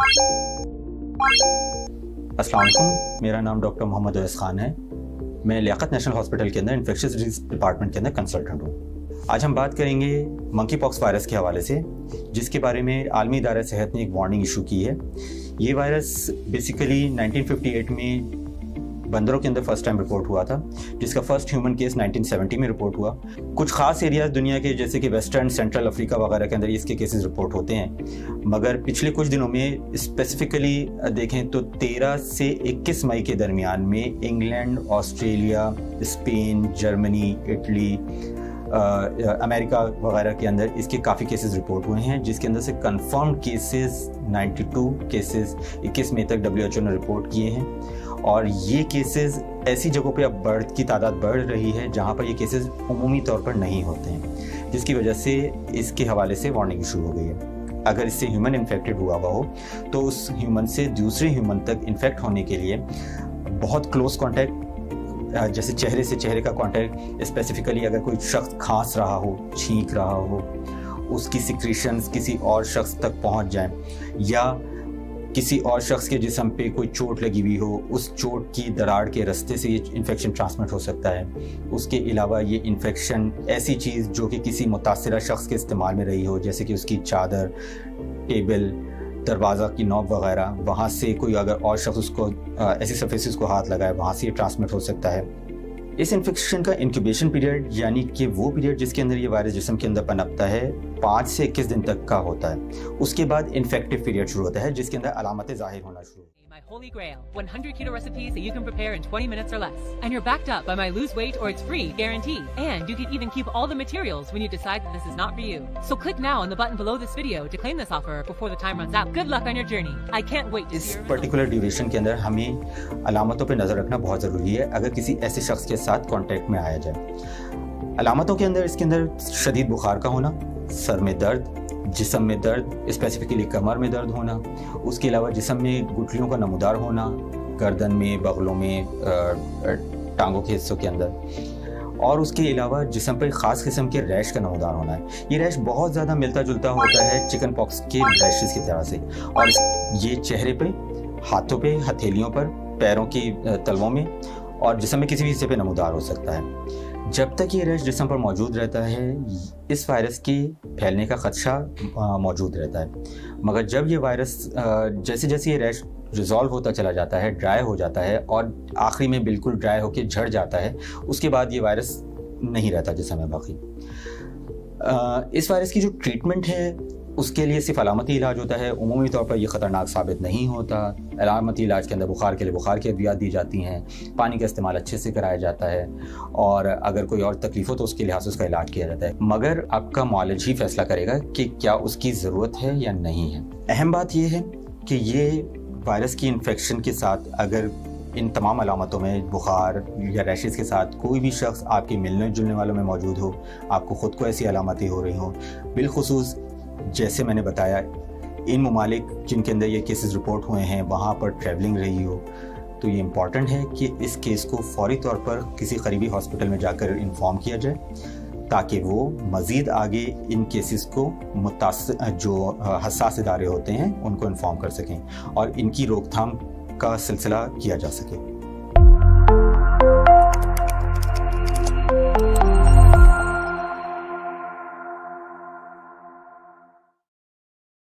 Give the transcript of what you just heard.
अस्सलाम वालेकुम, मेरा नाम डॉक्टर मोहम्मद अवैस खान है। मैं लियाकत नेशनल हॉस्पिटल के अंदर इन्फेक्शियस डिजीज डिपार्टमेंट के अंदर कंसल्टेंट हूँ। आज हम बात करेंगे मंकी पॉक्स वायरस के हवाले से, जिसके बारे में आलमी इदारा सेहत ने एक वार्निंग इशू की है। ये वायरस बेसिकली 1958 में बंदरों के अंदर फर्स्ट टाइम रिपोर्ट हुआ था, जिसका फर्स्ट ह्यूमन केस 1970 में रिपोर्ट हुआ। कुछ खास एरियाज दुनिया के जैसे कि वेस्टर्न सेंट्रल अफ्रीका वगैरह के अंदर इसके केसेस रिपोर्ट होते हैं, मगर पिछले कुछ दिनों में स्पेसिफिकली देखें तो 13 से 21 मई के दरमियान में England, Australia, Spain, Germany, Italy, America वगैरह के अंदर इसके काफ़ी केसेस रिपोर्ट हुए हैं, जिसके अंदर से कंफर्म्ड केसेस 92 केसेस 21 मई तक WHO ने रिपोर्ट किए हैं। और ये केसेस ऐसी जगहों पे अब की तादाद बढ़ रही है जहाँ पर ये केसेस उमूमी तौर पर नहीं होते हैं, जिसकी वजह से इसके हवाले से वार्निंग इशू हो गई है। अगर इससे ह्यूमन इन्फेक्टेड हुआ हो तो उस ह्यूमन से दूसरे ह्यूमन तक इन्फेक्ट होने के लिए बहुत क्लोज कॉन्टैक्ट, जैसे चेहरे से चेहरे का कांटेक्ट, स्पेसिफिकली अगर कोई शख्स खांस रहा हो, छींक रहा हो, उसकी सिक्रीशंस किसी और शख्स तक पहुंच जाएं, या किसी और शख्स के जिस्म पे कोई चोट लगी हुई हो, उस चोट की दरार के रास्ते से ये इन्फेक्शन ट्रांसमिट हो सकता है। उसके अलावा ये इन्फेक्शन ऐसी चीज़ जो कि किसी मुतासिरा शख्स के इस्तेमाल में रही हो, जैसे कि उसकी चादर, टेबल, दरवाज़ा की नॉब वगैरह, वहाँ से कोई अगर और शख्स उसको ऐसी सरफेसेस को हाथ लगाए, वहाँ से ये ट्रांसमिट हो सकता है। इस इन्फेक्शन का इंक्यूबेशन पीरियड, यानी कि वो पीरियड जिसके अंदर ये वायरस जिस्म के अंदर पनपता है, 5 से 21 दिन तक का होता है। उसके बाद इन्फेक्टिव पीरियड शुरू होता है, जिसके अंदर अलामतें जाहिर होना शुरू। My holy grail, 100 keto recipes that you can prepare in 20 minutes or less. And you're backed up by my lose weight or it's free guarantee. And you can even keep all the materials when you decide that this is not for you. So click now on the button below this video to claim this offer before the time runs out. Good luck on your journey. I can't wait to see your इस particular duration के अंदर हमें अलामतों पर नज़र रखना बहुत ज़रूरी है अगर किसी ऐसे शख्स के साथ कॉन्टैक्ट में आया जाए। अलामतों के अंदर इसके अंदर शदीद बुखार का होना, सर में दर्द, जिस्म में दर्द, स्पेसिफिकली कमर में दर्द होना, उसके अलावा जिस्म में गुठलियों का नमूदार होना, गर्दन में, बगलों में, टांगों के हिस्सों के अंदर, और उसके अलावा जिस्म पर ख़ास किस्म के रैश का नमूदार होना है। ये रैश बहुत ज़्यादा मिलता जुलता होता है चिकन पॉक्स के रैशेस की तरह से, और ये चेहरे पे, हाथों पे, हथेलियों पर, पैरों की तलवों में और जिस्म में किसी भी हिस्से पे नमूदार हो सकता है। जब तक ये रैश जिस्म पर मौजूद रहता है, इस वायरस के फैलने का ख़दशा मौजूद रहता है, मगर जब ये वायरस जैसे जैसे ये रैश रिजॉल्व होता चला जाता है, ड्राई हो जाता है और आखिरी में बिल्कुल ड्राई होकर झड़ जाता है, उसके बाद ये वायरस नहीं रहता जिस्म में बाकी। इस वायरस की जो ट्रीटमेंट है उसके लिए सिर्फ अलामती इलाज होता है। उमूमी तौर पर यह ख़तरनाक साबित नहीं होता। अलामती इलाज के अंदर बुखार के लिए बुखार की अद्वियात दी जाती हैं, पानी का इस्तेमाल अच्छे से कराया जाता है, और अगर कोई और तकलीफ हो तो उसके लिहाज से उसका इलाज किया जाता है, मगर आपका मुआलिज ही फैसला करेगा कि क्या उसकी ज़रूरत है या नहीं है। अहम बात यह है कि ये वायरस की इन्फेक्शन के साथ अगर इन तमाम अलामतों में बुखार या रैशेज़ के साथ कोई भी शख्स आपके मिलने जुलने वालों में मौजूद हो, आपको ख़ुद को ऐसी अलामतें हो रही हों, बिलखुसूस जैसे मैंने बताया इन ममालिक जिनके अंदर ये केसेस रिपोर्ट हुए हैं वहाँ पर ट्रैवलिंग रही हो, तो ये इम्पॉर्टेंट है कि इस केस को फौरी तौर पर किसी करीबी हॉस्पिटल में जाकर इन्फॉर्म किया जाए, ताकि वो मज़ीद आगे इन केसेस को जो हसास इदारे होते हैं उनको इन्फॉर्म कर सकें और इनकी रोकथाम का सिलसिला किया जा सके।